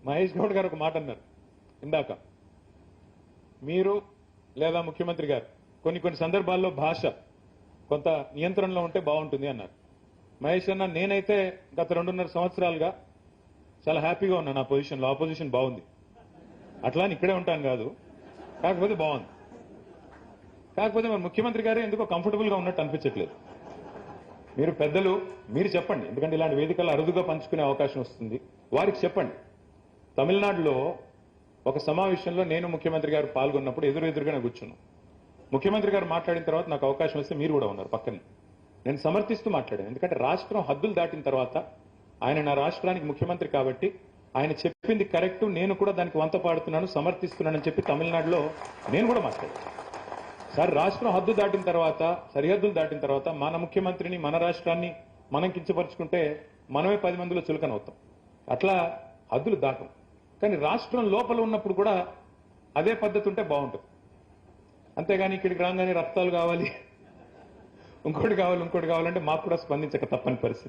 మహేష్ గౌడ్ గారు ఒక మాట అన్నారు ఇందాక, మీరు లేదా ముఖ్యమంత్రి గారు కొన్ని సందర్భాల్లో భాష కొంత నియంత్రణలో ఉంటే బాగుంటుంది అన్నారు. మహేష్ అన్న, నేనైతే గత 2.5 సంవత్సరాలుగా చాలా హ్యాపీగా ఉన్నాను. నా పొజిషన్లో ఆపోజిషన్ బాగుంది, అట్లా అని ఇక్కడే ఉంటాను కాదు, కాకపోతే బాగుంది. కాకపోతే మరి ముఖ్యమంత్రి గారు ఎందుకో కంఫర్టబుల్ గా ఉన్నట్టు అనిపించట్లేదు. మీరు పెద్దలు, మీరు చెప్పండి, ఎందుకంటే ఇలాంటి వేదికలు అరుదుగా పంచుకునే అవకాశం వస్తుంది, వారికి చెప్పండి. తమిళనాడులో ఒక సమావేశంలో నేను ముఖ్యమంత్రి గారు పాల్గొన్నప్పుడు ఎదురుగానే కూర్చున్నాం. ముఖ్యమంత్రి గారు మాట్లాడిన తర్వాత నాకు అవకాశం వస్తే మీరు కూడా ఉన్నారు పక్కనే. నేను సమర్థిస్తూ మాట్లాడాను, ఎందుకంటే రాష్ట్రం హద్దులు దాటిన తర్వాత ఆయన నా రాష్ట్రానికి ముఖ్యమంత్రి కాబట్టి ఆయన చెప్పింది కరెక్ట్, నేను కూడా దానికి వంత పాడుతున్నాను, సమర్థిస్తున్నానని చెప్పి తమిళనాడులో నేను కూడా మాట్లాడాను. సార్, రాష్ట్రం హద్దు దాటిన తర్వాత, సరిహద్దులు దాటిన తర్వాత మన ముఖ్యమంత్రిని, మన రాష్ట్రాన్ని మనం కించపరుచుకుంటే మనమే 10 మందిలో చులకనవుతాం. అట్లా హద్దులు దాటం. కానీ రాష్ట్రం లోపల ఉన్నప్పుడు కూడా అదే పద్ధతి ఉంటే బాగుంటుంది. అంతేగాని ఇక్కడికి రాగానే రక్తాలు కావాలి, ఇంకోటి కావాలంటే మాకు కూడా స్పందించక తప్పని పరిస్థితి.